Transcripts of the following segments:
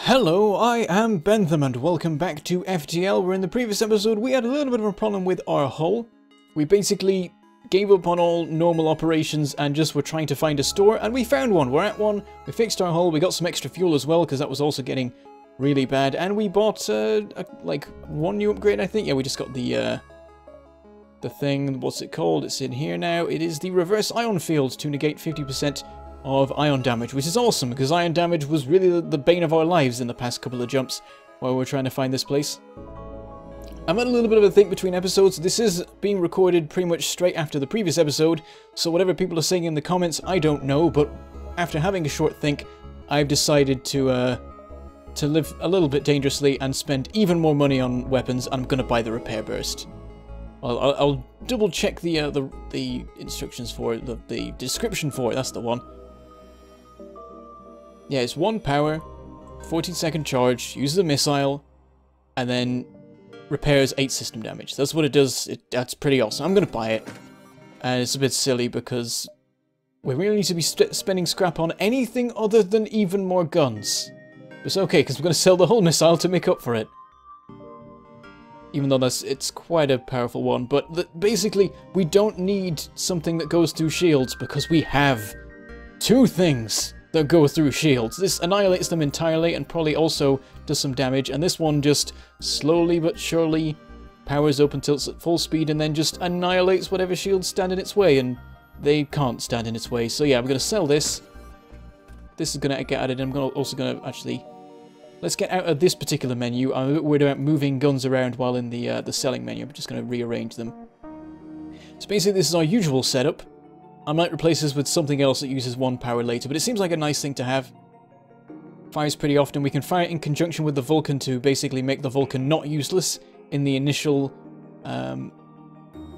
Hello, I am Bentham and welcome back to FTL, where in the previous episode we had a little bit of a problem with our hull. We basically gave up on all normal operations and just were trying to find a store, and we found one. We're at one, we fixed our hull, we got some extra fuel as well because that was also getting really bad, and we bought like one new upgrade, I think. Yeah, we just got the thing, what's it called? It's in here now. It is the reverse ion field to negate 50% of ion damage, which is awesome because ion damage was really the bane of our lives in the past couple of jumps while we were trying to find this place. I'm at a little bit of a think between episodes. This is being recorded pretty much straight after the previous episode, so whatever people are saying in the comments, I don't know, but after having a short think, I've decided to live a little bit dangerously and spend even more money on weapons. I'm going to buy the repair burst. I'll double check the instructions for it, the description for it, that's the one. Yeah, it's 1 power, 14-second charge, uses a missile, and then repairs 8 system damage. That's what it does. That's pretty awesome. I'm going to buy it. And it's a bit silly because we really need to be spending scrap on anything other than even more guns. But it's okay, because we're going to sell the whole missile to make up for it. Even though it's quite a powerful one. But basically, we don't need something that goes through shields because we have 2 things that go through shields. This annihilates them entirely and probably also does some damage, and this one just slowly but surely powers up until it's at full speed and then just annihilates whatever shields stand in its way, and they can't stand in its way. So yeah, I'm going to sell this. This is going to get added. I'm also going to actually... Let's get out of this particular menu. I'm a bit worried about moving guns around while in the selling menu. I'm just going to rearrange them. So basically this is our usual setup. I might replace this with something else that uses 1 power later, but it seems like a nice thing to have. Fires pretty often. We can fire it in conjunction with the Vulcan to basically make the Vulcan not useless in the initial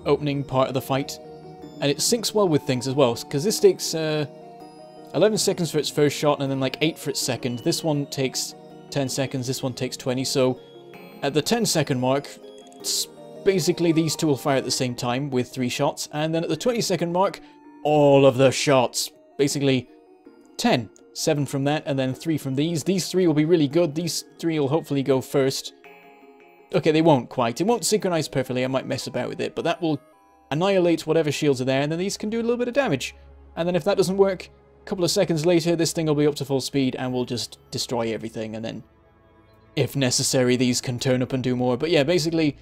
opening part of the fight. And it syncs well with things as well, because this takes 11 seconds for its first shot and then like 8 for its second. This one takes 10 seconds, this one takes 20, so at the 10-second mark, it's basically these two will fire at the same time with 3 shots, and then at the 20-second mark, all of the shots. Basically 10. 7 from that, and then 3 from these. These 3 will be really good. These 3 will hopefully go first. Okay, they won't quite. It won't synchronize perfectly. I might mess about with it, but that will annihilate whatever shields are there, and then these can do a little bit of damage. And then if that doesn't work, a couple of seconds later, this thing will be up to full speed, and will just destroy everything, and then, if necessary, these can turn up and do more. But yeah, basically,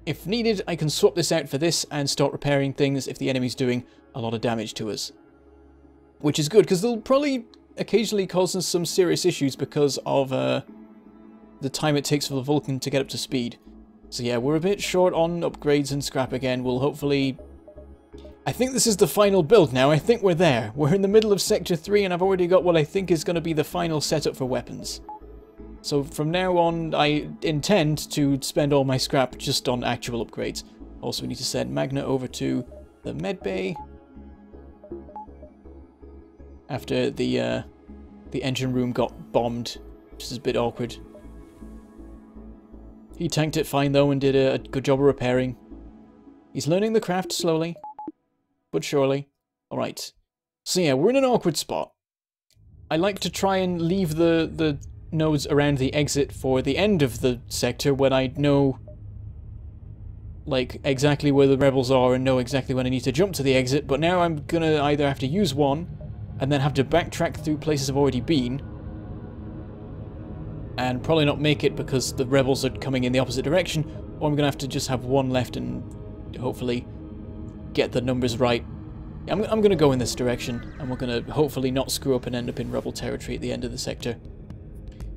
if needed, I can swap this out for this and start repairing things if the enemy's doing a lot of damage to us. Which is good, because they'll probably occasionally cause us some serious issues because of the time it takes for the Vulcan to get up to speed. So yeah, we're a bit short on upgrades and scrap again. We'll hopefully... I think this is the final build now. I think we're there. We're in the middle of Sector 3 and I've already got what I think is going to be the final setup for weapons. So from now on, I intend to spend all my scrap just on actual upgrades. Also, we need to send Magna over to the medbay after the engine room got bombed, which is a bit awkward. He tanked it fine though and did a good job of repairing. He's learning the craft slowly, but surely. Alright. So yeah, we're in an awkward spot. I like to try and leave the nodes around the exit for the end of the sector when I know like exactly where the rebels are and know exactly when I need to jump to the exit, but now I'm gonna either have to use one and then have to backtrack through places I've already been and probably not make it because the rebels are coming in the opposite direction, or I'm gonna have to just have one left and hopefully get the numbers right. I'm gonna go in this direction and we're gonna hopefully not screw up and end up in rebel territory at the end of the sector.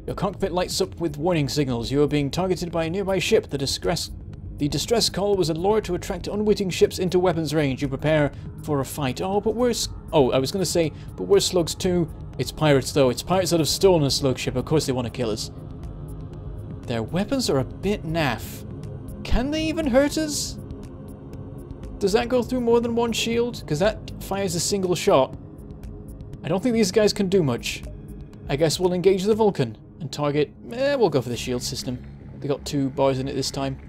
Your cockpit lights up with warning signals. You are being targeted by a nearby ship. The distress call was a lure to attract unwitting ships into weapons range. You prepare for a fight. Oh, but we're... Oh, I was going to say, but we're slugs too. It's pirates, though. It's pirates that have stolen a slug ship. Of course they want to kill us. Their weapons are a bit naff. Can they even hurt us? Does that go through more than one shield? Because that fires a single shot. I don't think these guys can do much. I guess we'll engage the Vulcan and target... we'll go for the shield system. They got 2 bars in it this time.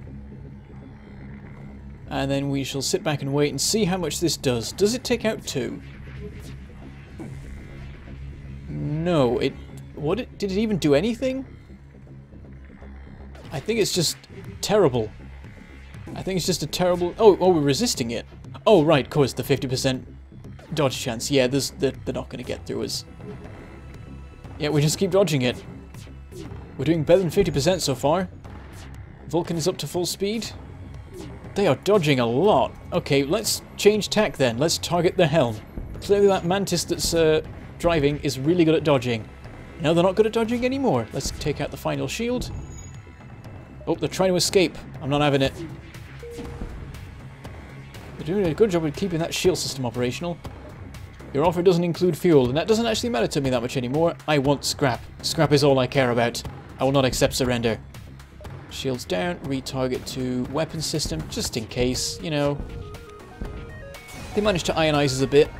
And then we shall sit back and wait and see how much this does. Does it take out 2? No, did it even do anything? I think it's just terrible. I think it's just a terrible... Oh, we're resisting it. Oh, right, of course, the 50% dodge chance. Yeah, they're not going to get through us. Yeah, we just keep dodging it. We're doing better than 50% so far. Vulcan is up to full speed. They are dodging a lot. Okay, let's change tack then. Let's target the helm. Clearly that Mantis that's driving is really good at dodging. No, they're not good at dodging anymore. Let's take out the final shield. Oh, they're trying to escape. I'm not having it. They're doing a good job of keeping that shield system operational. Your offer doesn't include fuel, and that doesn't actually matter to me that much anymore. I want scrap. Scrap is all I care about. I will not accept surrender. Shields down, retarget to weapon system, just in case, you know. They managed to ionize us a bit.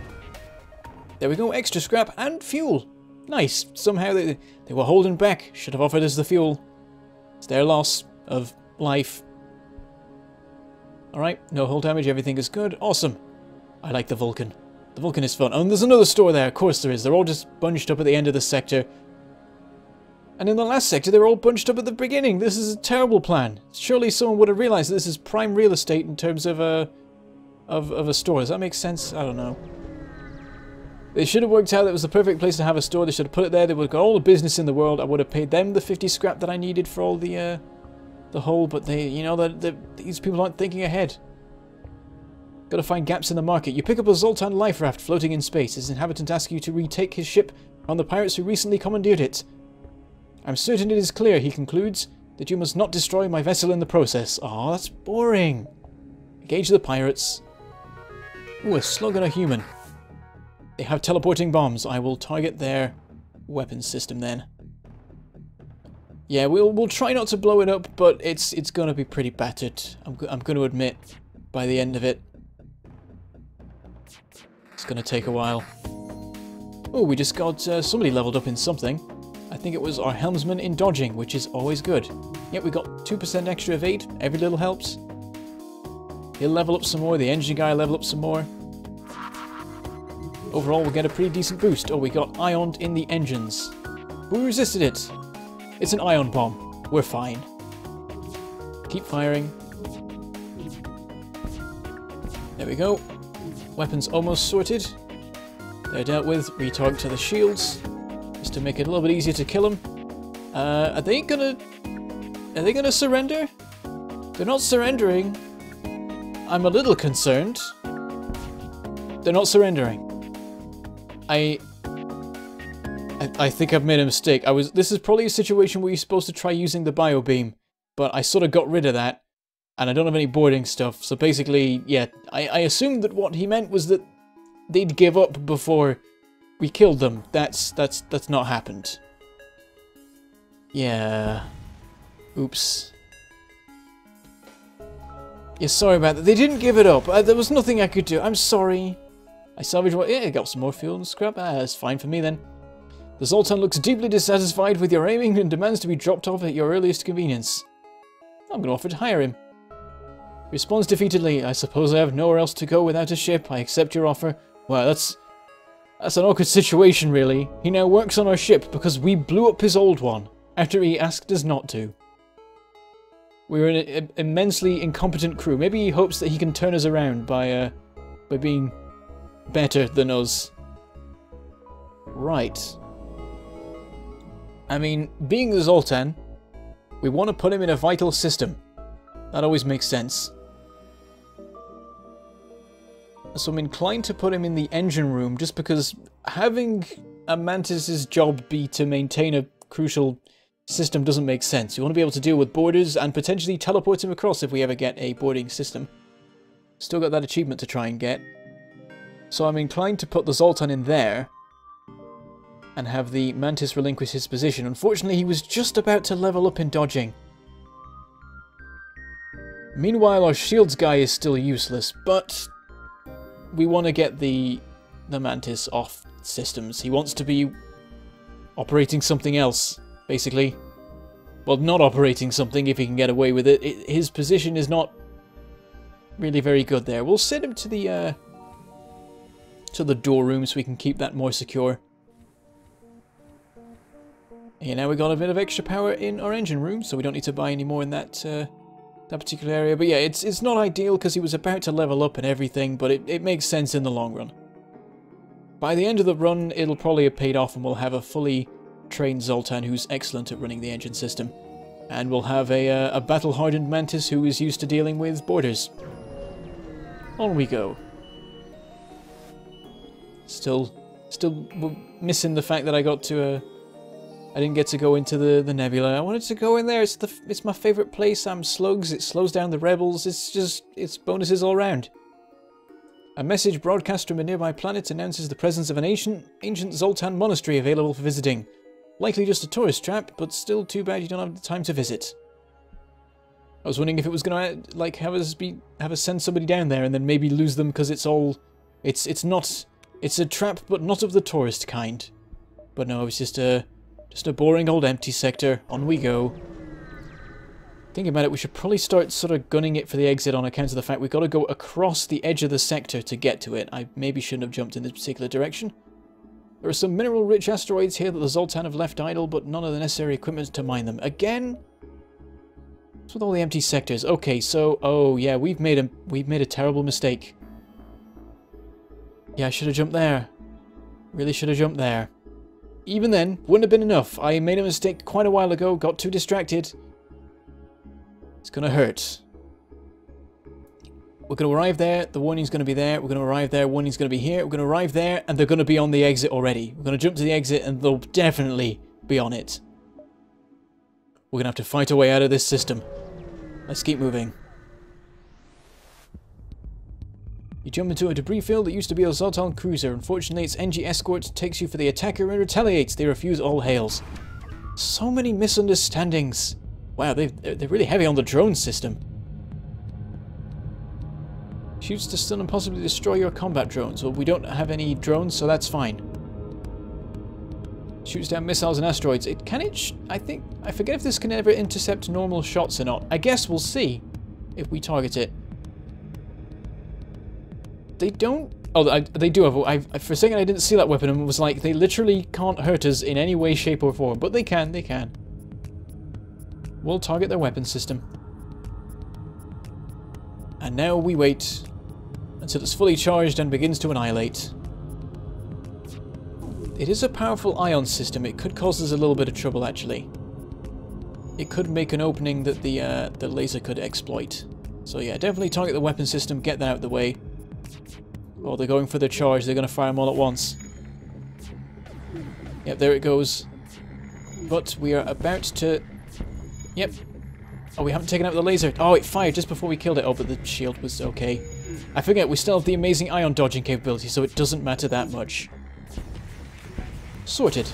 There we go, extra scrap and fuel. Nice. Somehow they were holding back. Should have offered us the fuel. It's their loss of life. Alright, no hull damage, everything is good. Awesome. I like the Vulcan. The Vulcan is fun. Oh, and there's another store there. Of course there is. They're all just bunched up at the end of the sector. And in the last sector, they were all bunched up at the beginning. This is a terrible plan. Surely someone would have realized that this is prime real estate in terms of a store. Does that make sense? I don't know. They should have worked out that it was the perfect place to have a store. They should have put it there. They would have got all the business in the world. I would have paid them the 50 scrap that I needed for all the hull. But they, you know, these people aren't thinking ahead. Got to find gaps in the market. You pick up a Zoltan life raft floating in space. His inhabitants ask you to retake his ship from the pirates who recently commandeered it. I'm certain it is clear, he concludes, that you must not destroy my vessel in the process. Aw, that's boring. Engage the pirates. Ooh, a slug and a human. They have teleporting bombs. I will target their weapons system then. Yeah, we'll try not to blow it up, but it's gonna be pretty battered. I'm going to admit by the end of it. It's gonna take a while. Oh, we just got somebody leveled up in something. I think it was our helmsman in dodging, which is always good. Yep, we got 2% extra evade. Every little helps. He'll level up some more. The engine guy level up some more. Overall, we'll get a pretty decent boost. Oh, we got ioned in the engines. We resisted it. It's an ion bomb. We're fine. Keep firing. There we go. Weapons almost sorted. They're dealt with. Retarget to the shields. Just to make it a little bit easier to kill them. Are they gonna surrender? They're not surrendering. I'm a little concerned. They're not surrendering. I think I've made a mistake. This is probably a situation where you're supposed to try using the bio beam, but I sort of got rid of that, and I don't have any boarding stuff. So basically, yeah, I assumed that what he meant was that they'd give up before we killed them. That's not happened. Yeah. Oops. Yeah, sorry about that. They didn't give it up. There was nothing I could do. I'm sorry. I salvaged what... Yeah, I got some more fuel and scrap. That's fine for me then. The Zoltan looks deeply dissatisfied with your aiming and demands to be dropped off at your earliest convenience. I'm going to offer to hire him. Responds defeatedly. I suppose I have nowhere else to go without a ship. I accept your offer. Well, that's an awkward situation, really. He now works on our ship because we blew up his old one after he asked us not to. We're an immensely incompetent crew. Maybe he hopes that he can turn us around by being better than us. Right. I mean, being the Zoltan, we want to put him in a vital system. That always makes sense. So I'm inclined to put him in the engine room just because having a Mantis's job be to maintain a crucial system doesn't make sense. You want to be able to deal with boarders and potentially teleport him across if we ever get a boarding system. Still got that achievement to try and get. So I'm inclined to put the Zoltan in there and have the Mantis relinquish his position. Unfortunately, he was just about to level up in dodging. Meanwhile, our shields guy is still useless, but we want to get the Mantis off systems. He wants to be operating something else, basically. Well, not operating something if he can get away with it. His position is not really very good there. We'll send him to the door room so we can keep that more secure. And now we got a bit of extra power in our engine room, so we don't need to buy any more in that that particular area. But yeah, it's not ideal because he was about to level up and everything, but it makes sense in the long run. By the end of the run, it'll probably have paid off and we'll have a fully trained Zoltan who's excellent at running the engine system. And we'll have a battle-hardened Mantis who is used to dealing with borders. On we go. Still missing the fact that I got to I didn't get to go into the nebula. I wanted to go in there. It's my favorite place. I'm slugs. It slows down the rebels. It's bonuses all round. A message broadcast from a nearby planet announces the presence of an ancient Zoltan monastery available for visiting. Likely just a tourist trap, but still too bad you don't have the time to visit. I was wondering if it was gonna like have us send somebody down there and then maybe lose them because it's a trap, but not of the tourist kind. But no, it's just a boring old empty sector. On we go. Thinking about it, we should probably start sort of gunning it for the exit on account of the fact we've got to go across the edge of the sector to get to it. I maybe shouldn't have jumped in this particular direction. There are some mineral-rich asteroids here that the Zoltan have left idle, but none of the necessary equipment to mine them. Again? What's with all the empty sectors? Okay, so... oh, yeah, we've made a terrible mistake. Yeah, I should have jumped there. Really should have jumped there. Even then, wouldn't have been enough. I made a mistake quite a while ago, got too distracted. It's gonna hurt. We're gonna arrive there, the warning's gonna be there. We're gonna arrive there, warning's gonna be here. We're gonna arrive there, and they're gonna be on the exit already. We're gonna jump to the exit, and they'll definitely be on it. We're gonna have to fight our way out of this system. Let's keep moving. You jump into a debris field that used to be a Zoltan cruiser. Unfortunately, its NG escort takes you for the attacker and retaliates. They refuse all hails. So many misunderstandings. Wow, they're really heavy on the drone system. Shoots to stun and possibly destroy your combat drones. Well, we don't have any drones, so that's fine. Shoots down missiles and asteroids. I forget if this can ever intercept normal shots or not. I guess we'll see if we target it. They don't... oh, they do have... for a second I didn't see that weapon and was like, they literally can't hurt us in any way, shape or form. But they can. We'll target their weapon system. And now we wait until it's fully charged and begins to annihilate. It is a powerful ion system. It could cause us a little bit of trouble, actually. It could make an opening that the laser could exploit. So yeah, definitely target the weapon system, get that out of the way. Oh, they're going for their charge. They're going to fire them all at once. Yep, there it goes. But we are about to... yep. Oh, we haven't taken out the laser. Oh, it fired just before we killed it. Oh, but the shield was okay. I forget, we still have the amazing ion dodging capability, so it doesn't matter that much. Sorted.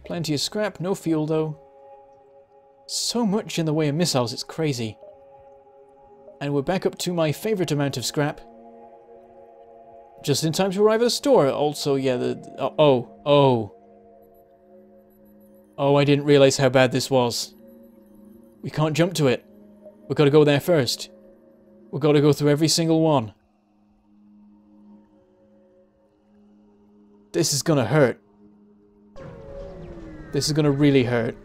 Plenty of scrap, no fuel though. So much in the way of missiles, it's crazy. And we're back up to my favourite amount of scrap. Just in time to arrive at the store. Also, yeah, oh, I didn't realise how bad this was. We can't jump to it. We've got to go there first. We've got to go through every single one. This is gonna hurt. This is gonna really hurt.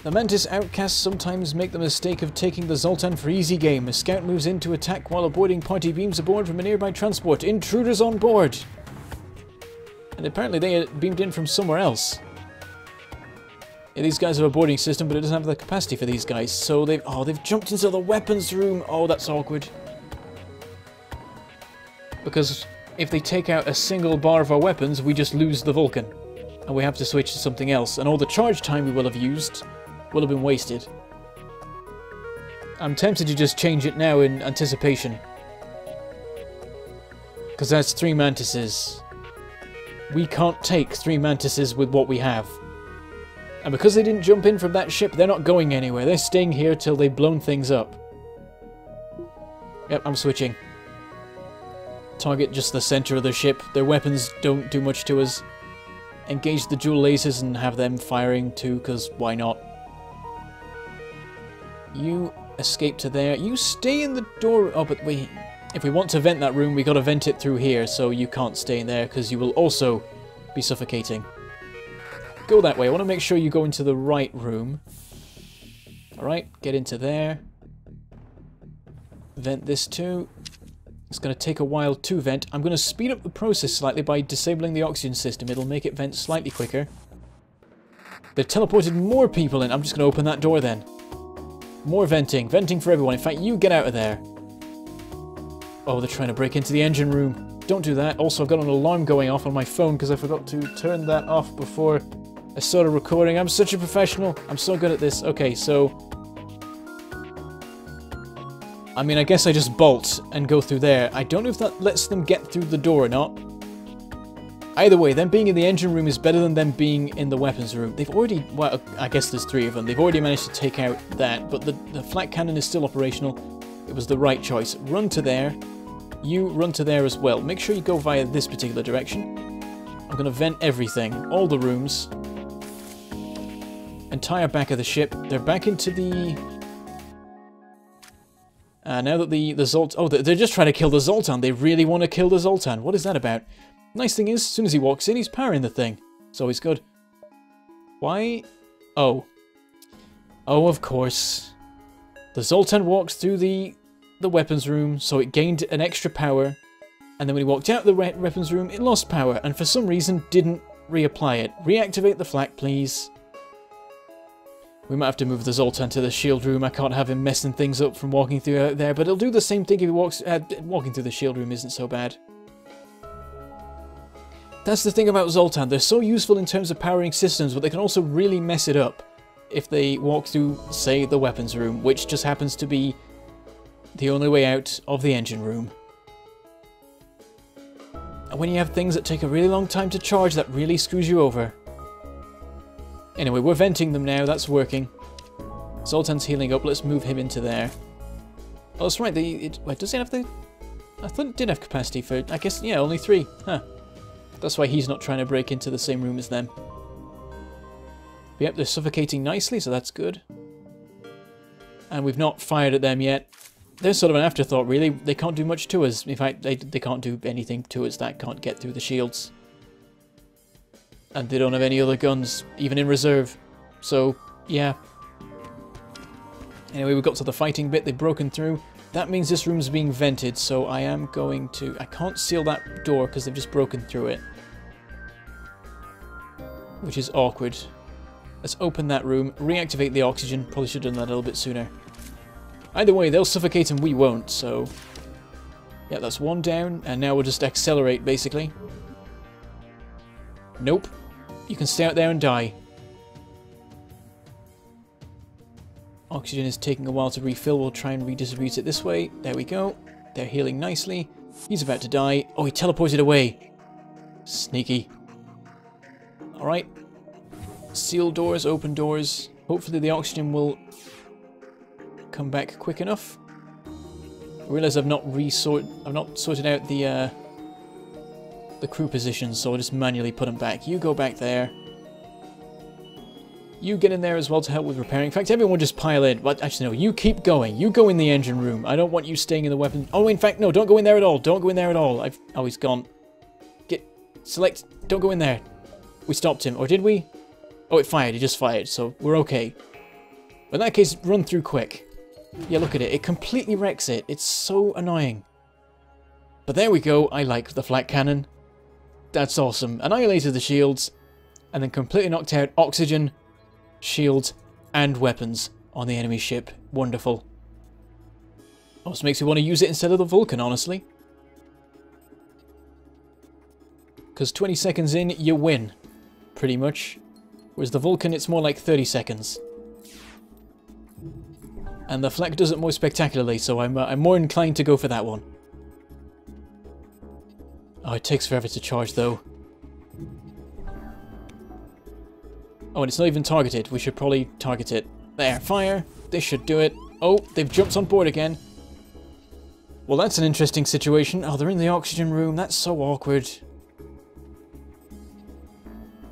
The Mantis outcasts sometimes make the mistake of taking the Zoltan for easy game. A scout moves in to attack while a boarding party beams aboard from a nearby transport. Intruders on board! And apparently they had beamed in from somewhere else. Yeah, these guys have a boarding system, but it doesn't have the capacity for these guys. So they've jumped into the weapons room. Oh, that's awkward. Because if they take out a single bar of our weapons, we just lose the Vulcan. And we have to switch to something else. And all the charge time we will have used will have been wasted. I'm tempted to just change it now in anticipation. Because that's 3 Mantises. We can't take 3 Mantises with what we have. And because they didn't jump in from that ship, they're not going anywhere. They're staying here till they've blown things up. Yep, I'm switching. Target just the center of the ship. Their weapons don't do much to us. Engage the dual lasers and have them firing too, because why not? You escape to there. You stay in the door... oh, but wait. if we want to vent that room, we got to vent it through here, so you can't stay in there, because you will also be suffocating. Go that way. I want to make sure you go into the right room. Alright, get into there. Vent this too. It's going to take a while to vent. I'm going to speed up the process slightly by disabling the oxygen system. It'll make it vent slightly quicker. They've teleported more people in. I'm just going to open that door then. More venting. Venting for everyone. In fact, you get out of there. Oh, they're trying to break into the engine room. Don't do that. Also, I've got an alarm going off on my phone because I forgot to turn that off before I started recording. I'm such a professional. I'm so good at this. Okay, so... I mean, I guess I just bolt and go through there. I don't know if that lets them get through the door or not. Either way, them being in the engine room is better than them being in the weapons room. They've already... Well, I guess there's 3 of them. They've already managed to take out that, but the flak cannon is still operational. It was the right choice. Run to there. You run to there as well. Make sure you go via this particular direction. I'm going to vent everything. All the rooms. Entire back of the ship. They're back into the... now that the Zoltan... Oh, they're just trying to kill the Zoltan. They really want to kill the Zoltan. What is that about? Nice thing is, as soon as he walks in, he's powering the thing. It's always good. Why? Oh. Oh, of course. The Zoltan walks through the weapons room, so it gained an extra power. And then when he walked out of the weapons room, it lost power. And for some reason, didn't reapply it. Reactivate the flak, please. We might have to move the Zoltan to the shield room. I can't have him messing things up from walking through out there, but he'll do the same thing if he walks... walking through the shield room isn't so bad. That's the thing about Zoltan. They're so useful in terms of powering systems, but they can also really mess it up if they walk through, say, the weapons room, which just happens to be the only way out of the engine room. And when you have things that take a really long time to charge, that really screws you over. Anyway, we're venting them now. That's working. Zoltan's healing up. Let's move him into there. Oh, that's right. Wait, does it have the... I thought it did have capacity for... I guess, yeah, only 3. Huh. That's why he's not trying to break into the same room as them. But yep, they're suffocating nicely, so that's good. And we've not fired at them yet. They're sort of an afterthought, really. They can't do much to us. In fact, they can't do anything to us that can't get through the shields. And they don't have any other guns, even in reserve. So, yeah. Anyway, we got to the fighting bit. They've broken through. That means this room's being vented, so I am going to... I can't seal that door because they've just broken through it. Which is awkward. Let's open that room, reactivate the oxygen. Probably should have done that a little bit sooner. Either way, they'll suffocate and we won't, so... Yeah, that's 1 down, and now we'll just accelerate, basically. Nope. You can stay out there and die. Oxygen is taking a while to refill. We'll try and redistribute it this way. There we go. They're healing nicely. He's about to die. Oh, he teleported away. Sneaky. Alright. Seal doors, open doors. Hopefully the oxygen will come back quick enough. I realise I've not sorted out the crew positions, so I'll just manually put them back. You go back there. You get in there as well to help with repairing. In fact, everyone just pile in. But actually, no, you keep going. You go in the engine room. I don't want you staying in the weapon. Oh, in fact, no, don't go in there at all. Don't go in there at all. Oh, he's gone. Select. Don't go in there. We stopped him. Or did we? Oh, it fired. It just fired. So we're okay. But in that case, run through quick. Yeah, look at it. It completely wrecks it. It's so annoying. But there we go. I like the flak cannon. That's awesome. Annihilated the shields. And then completely knocked out oxygen, shields, and weapons on the enemy ship. Wonderful. Also makes me want to use it instead of the Vulcan, honestly. Because 20 seconds in, you win. Pretty much. Whereas the Vulcan, it's more like 30 seconds. And the flak does it more spectacularly, so I'm more inclined to go for that one. Oh, it takes forever to charge, though. Oh, and it's not even targeted. We should probably target it. There, fire. This should do it. Oh, they've jumped on board again. Well, that's an interesting situation. Oh, they're in the oxygen room. That's so awkward.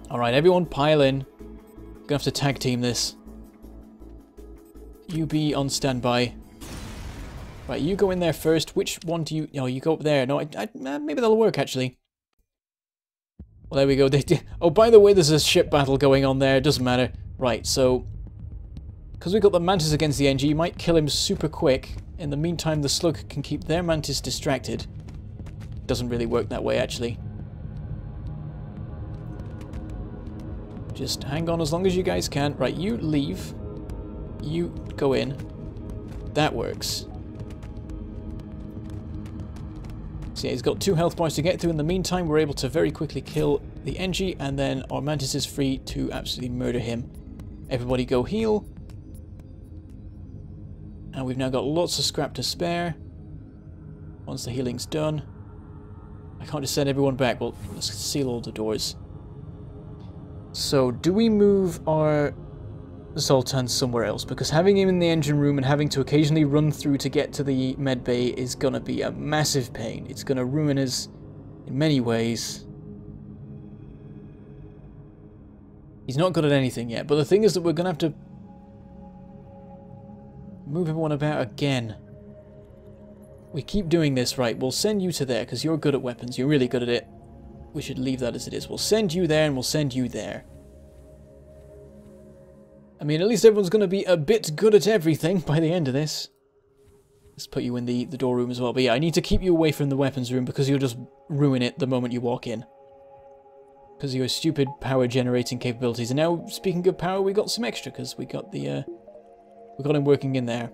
Alright, everyone pile in. Gonna have to tag team this. You be on standby. Right, you go in there first. Which one do you... Oh, you go up there. No, maybe that'll work, actually. Well, there we go. Oh, by the way, there's a ship battle going on there. It doesn't matter. Right, so... Because we've got the Mantis against the NG, you might kill him super quick. In the meantime, the Slug can keep their Mantis distracted. Doesn't really work that way, actually. Just hang on as long as you guys can. Right, you leave. You go in. That works. So yeah, he's got 2 health bars to get through. In the meantime, we're able to very quickly kill the NG, and then our Mantis is free to absolutely murder him. Everybody go heal. And we've now got lots of scrap to spare. Once the healing's done. I can't just send everyone back. Well, let's seal all the doors. So, do we move our Zoltan somewhere else? Because having him in the engine room and having to occasionally run through to get to the med bay is going to be a massive pain. It's going to ruin us in many ways. He's not good at anything yet, but the thing is that we're going to have to move everyone about again. We keep doing this, right? We'll send you to there because you're good at weapons. You're really good at it. We should leave that as it is. We'll send you there and we'll send you there. I mean, at least everyone's going to be a bit good at everything by the end of this. Let's put you in the door room as well. But yeah, I need to keep you away from the weapons room because you'll just ruin it the moment you walk in. Because of your stupid power generating capabilities. And now, speaking of power, we got some extra because we got the... we got him working in there.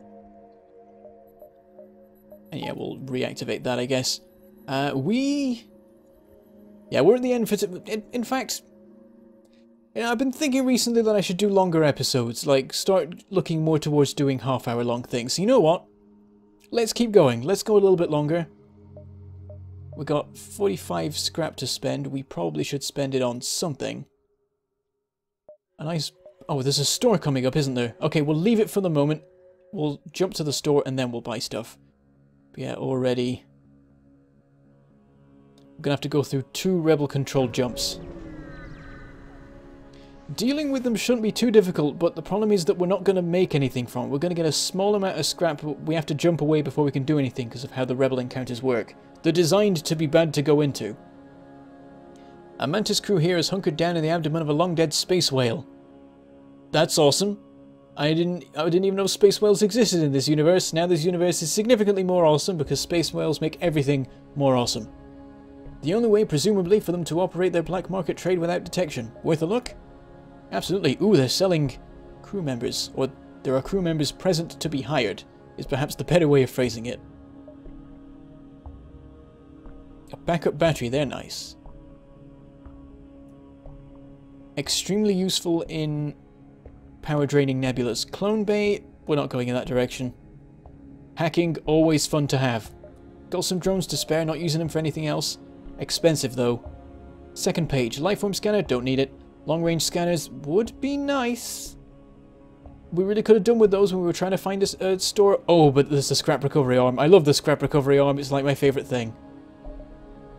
And yeah, we'll reactivate that, I guess. Yeah, we're at the end for... In fact, you know, I've been thinking recently that I should do longer episodes. Like, start looking more towards doing half-hour-long things. So you know what? Let's keep going. Let's go a little bit longer. We got 45 scrap to spend. We probably should spend it on something. A nice... Oh, there's a store coming up, isn't there? Okay, we'll leave it for the moment. We'll jump to the store and then we'll buy stuff. But yeah, already... We're gonna have to go through 2 rebel-controlled jumps. Dealing with them shouldn't be too difficult, but the problem is that we're not going to make anything from it. We're going to get a small amount of scrap, but we have to jump away before we can do anything because of how the rebel encounters work. They're designed to be bad to go into. A Mantis crew here is hunkered down in the abdomen of a long-dead space whale. That's awesome. I didn't even know space whales existed in this universe. Now this universe is significantly more awesome because space whales make everything more awesome. The only way, presumably, for them to operate their black market trade without detection. Worth a look? Absolutely. Ooh, they're selling crew members. Or there are crew members present to be hired, is perhaps the better way of phrasing it. A backup battery, they're nice. Extremely useful in power draining nebulas. Clone Bay, we're not going in that direction. Hacking, always fun to have. Got some drones to spare, not using them for anything else. Expensive though. Second page, lifeform scanner, don't need it. Long range scanners would be nice. We really could have done with those when we were trying to find a store. Oh, but there's the scrap recovery arm. I love the scrap recovery arm, it's like my favourite thing.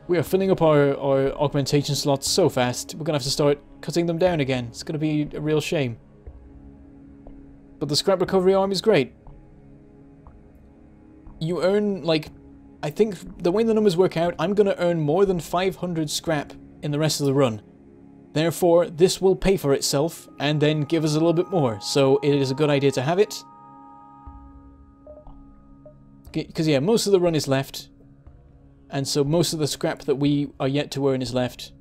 We are filling up our augmentation slots so fast, we're going to have to start cutting them down again. It's going to be a real shame. But the scrap recovery arm is great. You earn, like, I think the way the numbers work out, I'm going to earn more than 500 scrap in the rest of the run. Therefore, this will pay for itself and then give us a little bit more. So it is a good idea to have it. Because yeah, most of the run is left. And so most of the scrap that we are yet to earn is left.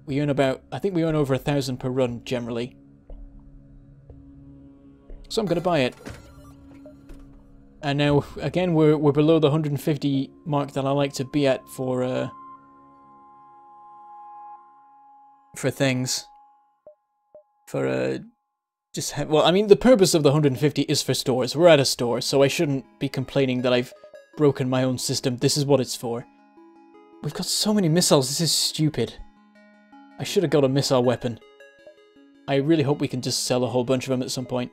We earn about, I think we earn over 1,000 per run generally. So I'm going to buy it. And now, again, we're below the 150 mark that I like to be at for things. Well, I mean, the purpose of the 150 is for stores. We're at a store, so I shouldn't be complaining that I've broken my own system. This is what it's for. We've got so many missiles, this is stupid. I should have got a missile weapon. I really hope we can just sell a whole bunch of them at some point.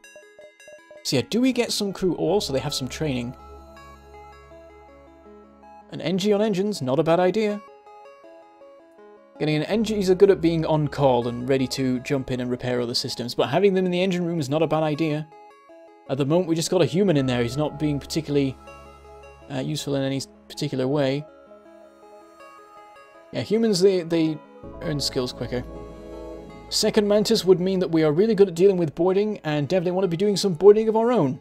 So yeah, do we get some crew? Oh, also they have some training. An NG on engines, not a bad idea. Getting an NGs are good at being on call and ready to jump in and repair other systems, but having them in the engine room is not a bad idea. At the moment we just got a human in there, he's not being particularly useful in any particular way. Yeah, humans, they earn skills quicker. Second Mantis would mean that we are really good at dealing with boarding and definitely want to be doing some boarding of our own.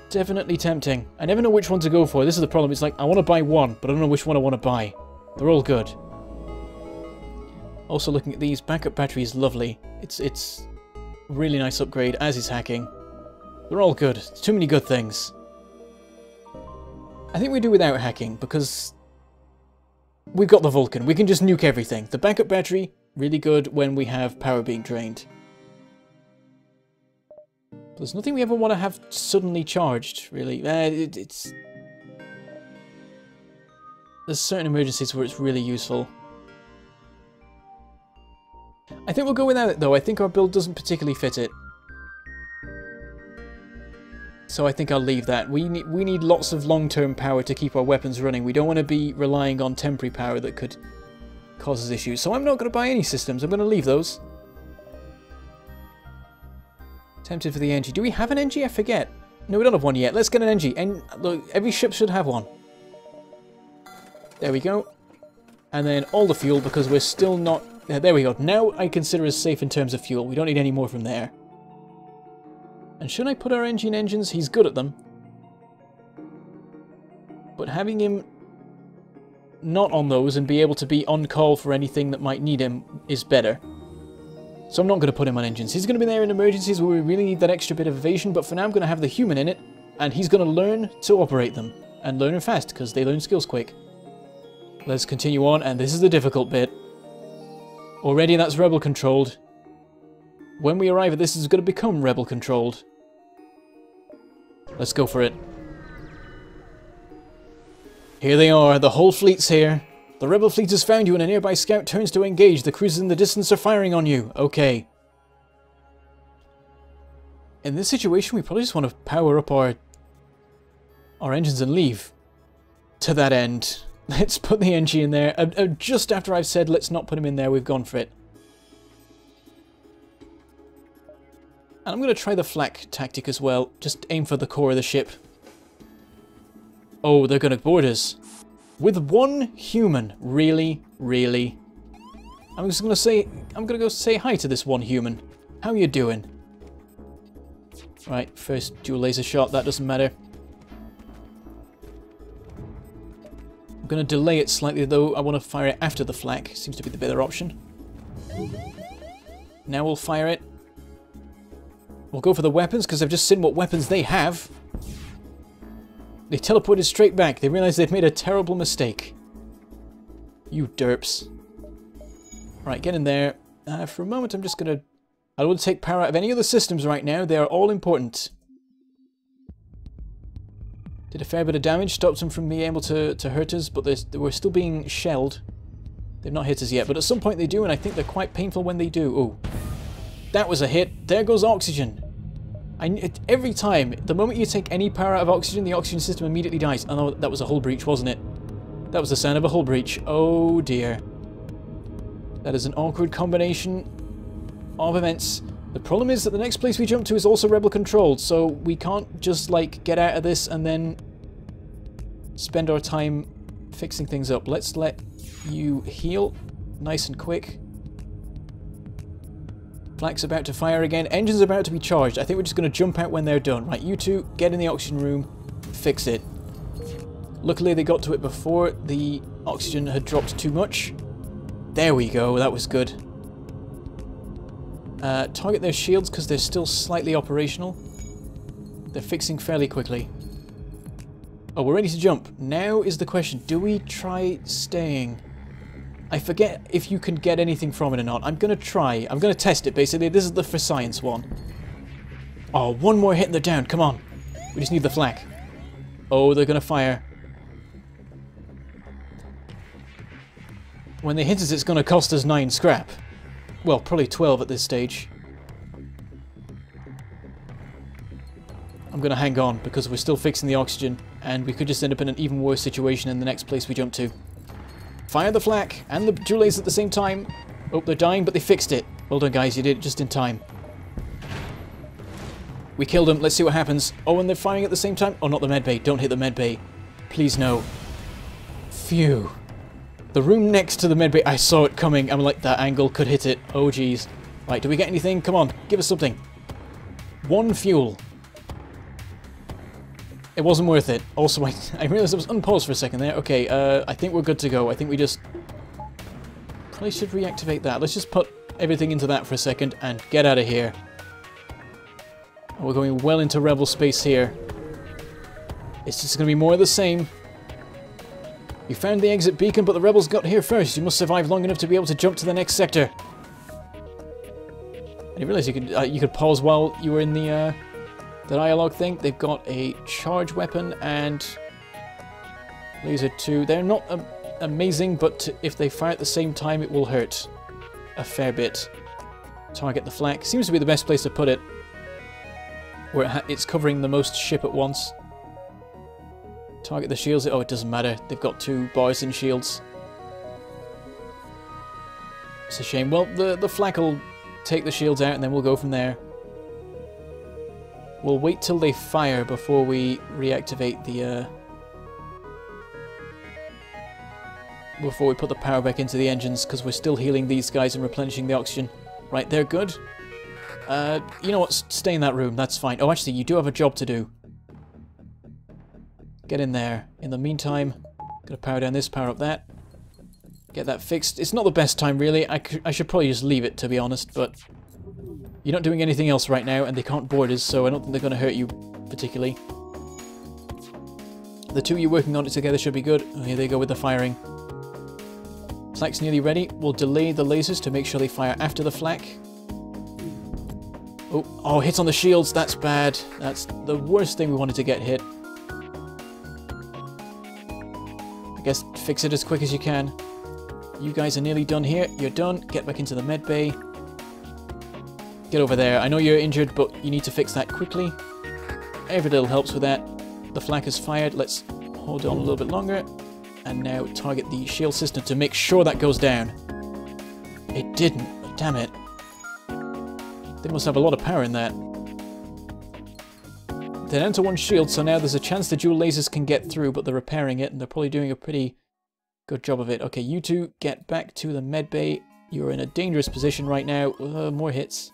Definitely tempting. I never know which one to go for. This is the problem. It's like, I want to buy one, but I don't know which one I want to buy. They're all good. Also looking at these, backup battery is lovely. It's really nice upgrade, as is hacking. They're all good. It's too many good things. I think we do without hacking, because we've got the Vulcan. We can just nuke everything. The backup battery, really good when we have power being drained. But there's nothing we ever want to have suddenly charged, really. There's certain emergencies where it's really useful. I think we'll go without it, though. I think our build doesn't particularly fit it. So I think I'll leave that. We need lots of long-term power to keep our weapons running. We don't want to be relying on temporary power that could cause us issues. So I'm not going to buy any systems. I'm going to leave those. Tempted for the NG. Do we have an NG? I forget. No, we don't have one yet. Let's get an NG. And look, every ship should have one. There we go. And then all the fuel, because we're still not... There we go. Now I consider us safe in terms of fuel. We don't need any more from there. And should I put our NG in engines? He's good at them. But having him not on those and be able to be on call for anything that might need him is better. So I'm not going to put him on engines. He's going to be there in emergencies where we really need that extra bit of evasion, but for now I'm going to have the human in it, and he's going to learn to operate them. And learn them fast, because they learn skills quick. Let's continue on, and this is the difficult bit. Already that's rebel controlled. When we arrive at this, it's going to become rebel controlled. Let's go for it. Here they are, the whole fleet's here. The rebel fleet has found you and a nearby scout turns to engage. The cruisers in the distance are firing on you. Okay. In this situation, we probably just want to power up our engines and leave. To that end. Let's put the NG in there. Just after I've said let's not put him in there, we've gone for it. And I'm going to try the flak tactic as well. Just aim for the core of the ship. Oh, they're going to board us. With one human. Really? Really? I'm just going to say... I'm going to go say hi to this one human. How you doing? Right, first dual laser shot. That doesn't matter. I'm going to delay it slightly, though. I want to fire it after the flak. Seems to be the better option. Now we'll fire it. We'll go for the weapons, because I've just seen what weapons they have. They teleported straight back. They realized they'd made a terrible mistake. You derps. Right, get in there. For a moment, I'm just going to... I don't want to take power out of any other systems right now. They are all important. Did a fair bit of damage. Stopped them from being able to hurt us, but we're still being shelled. They've not hit us yet, but at some point they do, and I think they're quite painful when they do. Oh, that was a hit. There goes oxygen. Every time, the moment you take any power out of oxygen, the oxygen system immediately dies. Oh no, that was a hull breach, wasn't it? That was the sound of a hull breach. Oh dear. That is an awkward combination of events. The problem is that the next place we jump to is also rebel controlled, so we can't just like get out of this and then spend our time fixing things up. Let's let you heal nice and quick. Flak's about to fire again. Engine's about to be charged. I think we're just going to jump out when they're done. Right, you two, get in the oxygen room. Fix it. Luckily, they got to it before the oxygen had dropped too much. There we go. That was good. Target their shields because they're still slightly operational. They're fixing fairly quickly. Oh, we're ready to jump. Now is the question. Do we try staying? I forget if you can get anything from it or not. I'm going to try. I'm going to test it, basically. This is the for science one. Oh, one more hit and they're down. Come on. We just need the flak. Oh, they're going to fire. When they hit us, it's going to cost us 9 scrap. Well, probably 12 at this stage. I'm going to hang on because we're still fixing the oxygen and we could just end up in an even worse situation in the next place we jump to. Fire the flak and the dual laser at the same time. Oh, they're dying, but they fixed it. Well done, guys. You did it just in time. We killed him. Let's see what happens. Oh, and they're firing at the same time. Oh, not the medbay. Don't hit the medbay. Please, no. Phew. The room next to the medbay, I saw it coming. I'm like, that angle could hit it. Oh, jeez. Right, do we get anything? Come on, give us something. 1 fuel. It wasn't worth it. Also, I realized I was unpaused for a second there. Okay, I think we're good to go. I think we just... probably should reactivate that. Let's just put everything into that for a second and get out of here. We're going well into rebel space here. It's just going to be more of the same. You found the exit beacon, but the rebels got here first. You must survive long enough to be able to jump to the next sector. I didn't realize you could pause while you were in the dialogue thing. They've got a charge weapon and laser 2. They're not amazing, but if they fire at the same time, it will hurt a fair bit. Target the flak. Seems to be the best place to put it, where it's covering the most ship at once. Target the shields. Oh, it doesn't matter. They've got 2 bars and shields. It's a shame. Well, the flak will take the shields out and then we'll go from there. We'll wait till they fire before we reactivate the... before we put the power back into the engines, because we're still healing these guys and replenishing the oxygen. Right, they're good. You know what? Stay in that room. That's fine. Oh, actually, you do have a job to do. Get in there. In the meantime, gotta power down this, power up that. Get that fixed. It's not the best time, really. I should probably just leave it, to be honest, but you're not doing anything else right now, and they can't board us, so I don't think they're going to hurt you particularly. The 2 of you working on it together should be good. Oh, here they go with the firing. Flak's nearly ready. We'll delay the lasers to make sure they fire after the flak. Oh, hits on the shields. That's bad. That's the worst thing we wanted to get hit. I guess fix it as quick as you can. You guys are nearly done here. You're done. Get back into the med bay. Get over there. I know you're injured, but you need to fix that quickly. Every little helps with that. The flak is fired. Let's hold on a little bit longer. And now target the shield system to make sure that goes down. It didn't. Damn it. They must have a lot of power in that. They're down to 1 shield, so now there's a chance the dual lasers can get through, but they're repairing it, and they're probably doing a pretty good job of it. Okay, you 2 get back to the med bay. You're in a dangerous position right now. More hits.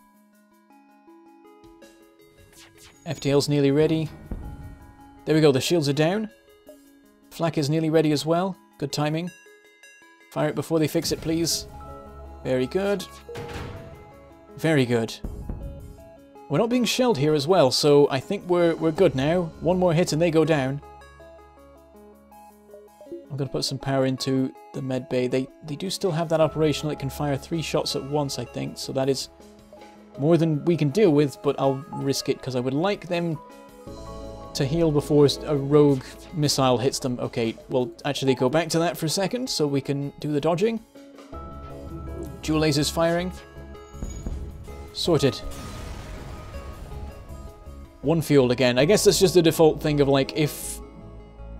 FTL's nearly ready. There we go, the shields are down. Flak is nearly ready as well. Good timing. Fire it before they fix it, please. Very good. Very good. We're not being shelled here as well, so I think we're good now. 1 more hit and they go down. I'm going to put some power into the med bay. They do still have that operational. It can fire 3 shots at once, I think, so that is more than we can deal with, but I'll risk it because I would like them to heal before a rogue missile hits them. Okay, we'll actually go back to that for a second so we can do the dodging. Dual lasers firing. Sorted. 1 fuel again. I guess that's just a default thing of like, if...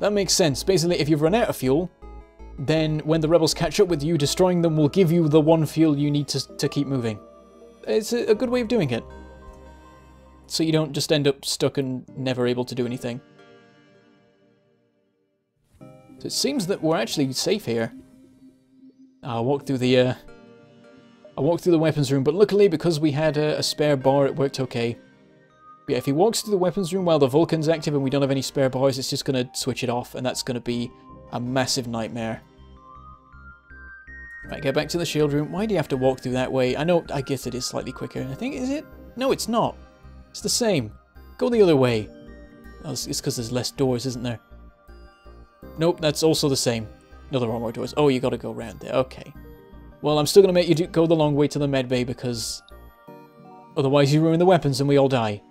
That makes sense. Basically, if you've run out of fuel, then when the rebels catch up with you, destroying them will give you the 1 fuel you need to keep moving. It's a good way of doing it. So you don't just end up stuck and never able to do anything. So it seems that we're actually safe here. I'll walk through the weapons room, but luckily because we had a spare bar, it worked okay. But yeah, if he walks through the weapons room while the Vulcan's active and we don't have any spare bars, it's just going to switch it off, and that's going to be a massive nightmare. Right, get back to the shield room. Why do you have to walk through that way? I know, I guess it is slightly quicker. I think, is it? No, it's not. It's the same. Go the other way. Oh, it's because there's less doors, isn't there? Nope, that's also the same. No, there are more doors. Oh, you got to go around there. Okay. Well, I'm still going to make you go the long way to the med bay because otherwise you ruin the weapons and we all die.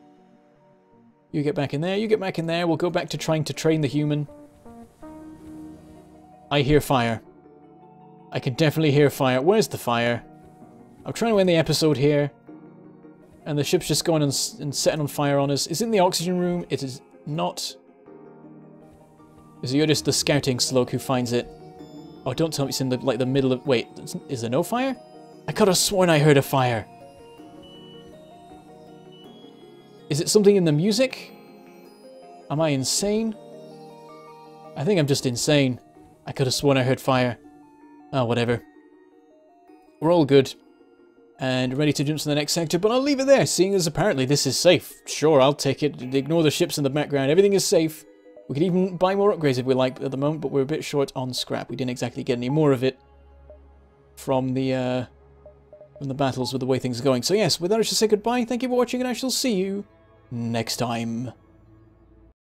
You get back in there, you get back in there. We'll go back to trying to train the human. I hear fire. I can definitely hear fire. Where's the fire? I'm trying to end the episode here. And the ship's just going and setting on fire on us. Is it in the oxygen room? It is not. Is it just the scouting slug who finds it? Oh, don't tell me it's in the middle of... Wait, is there no fire? I could have sworn I heard a fire. Is it something in the music? Am I insane? I think I'm just insane. I could have sworn I heard fire. Oh, whatever. We're all good. And ready to jump to the next sector, but I'll leave it there, seeing as apparently this is safe. Sure, I'll take it. Ignore the ships in the background. Everything is safe. We could even buy more upgrades if we like at the moment, but we're a bit short on scrap. We didn't exactly get any more of it from the battles with the way things are going. So yes, with that I shall say goodbye. Thank you for watching, and I shall see you next time.